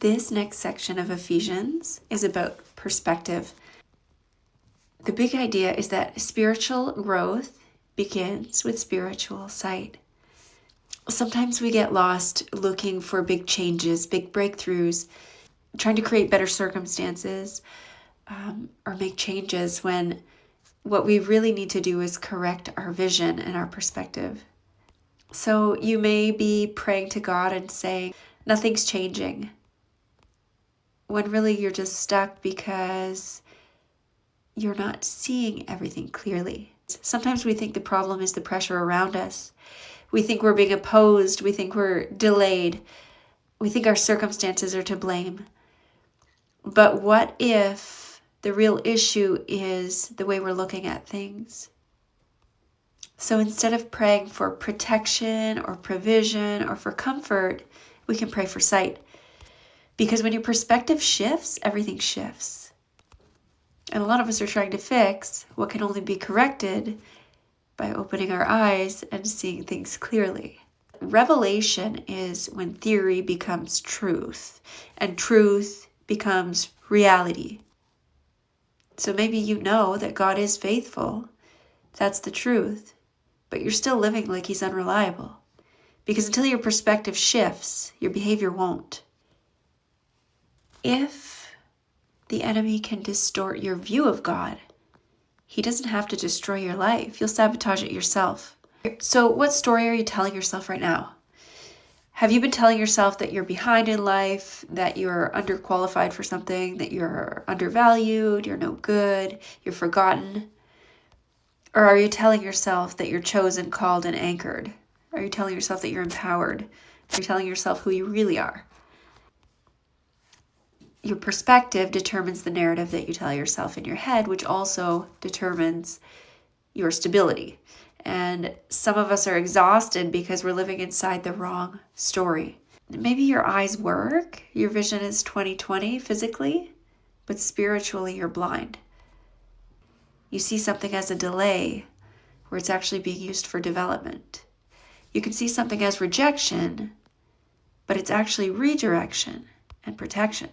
This next section of Ephesians is about perspective. The big idea is that spiritual growth begins with spiritual sight. Sometimes we get lost looking for big changes, big breakthroughs, trying to create better circumstances, or make changes when what we really need to do is correct our vision and our perspective. So you may be praying to God and saying, nothing's changing, when really you're just stuck because you're not seeing everything clearly. Sometimes we think the problem is the pressure around us. We think we're being opposed. We think we're delayed. We think our circumstances are to blame. But what if the real issue is the way we're looking at things? So instead of praying for protection or provision or for comfort, we can pray for sight. Because when your perspective shifts, everything shifts. And a lot of us are trying to fix what can only be corrected by opening our eyes and seeing things clearly. Revelation is when theory becomes truth, and truth becomes reality. So maybe you know that God is faithful. That's the truth. But you're still living like he's unreliable. Because until your perspective shifts, your behavior won't. If the enemy can distort your view of God, he doesn't have to destroy your life. You'll sabotage it yourself. So what story are you telling yourself right now? Have you been telling yourself that you're behind in life, that you're underqualified for something, that you're undervalued, you're no good, you're forgotten? Or are you telling yourself that you're chosen, called, and anchored? Are you telling yourself that you're empowered? Are you telling yourself who you really are? Your perspective determines the narrative that you tell yourself in your head, which also determines your stability. And some of us are exhausted because we're living inside the wrong story. Maybe your eyes work, your vision is 20/20 physically, but spiritually you're blind. You see something as a delay where it's actually being used for development. You can see something as rejection, but it's actually redirection and protection.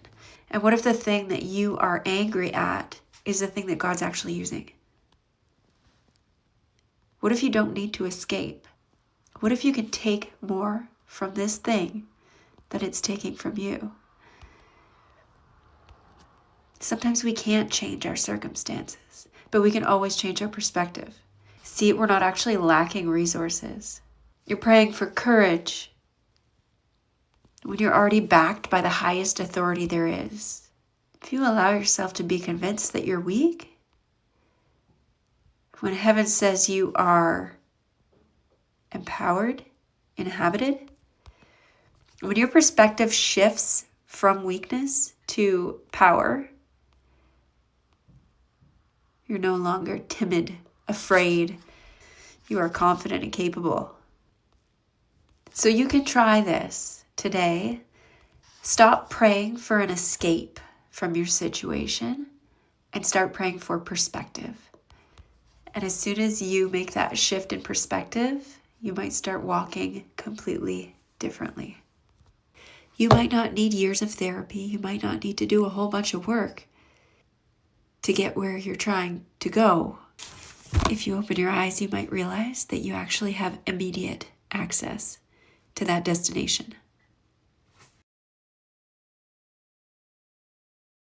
And what if the thing that you are angry at is the thing that God's actually using? What if you don't need to escape? What if you can take more from this thing than it's taking from you? Sometimes we can't change our circumstances, but we can always change our perspective. See, we're not actually lacking resources. You're praying for courage when you're already backed by the highest authority there is. If you allow yourself to be convinced that you're weak, when heaven says you are empowered, inhabited, when your perspective shifts from weakness to power, you're no longer timid, afraid. You are confident and capable. So you can try this today. Stop praying for an escape from your situation and start praying for perspective. And as soon as you make that shift in perspective, you might start walking completely differently. You might not need years of therapy. You might not need to do a whole bunch of work to get where you're trying to go. If you open your eyes, you might realize that you actually have immediate access to that destination.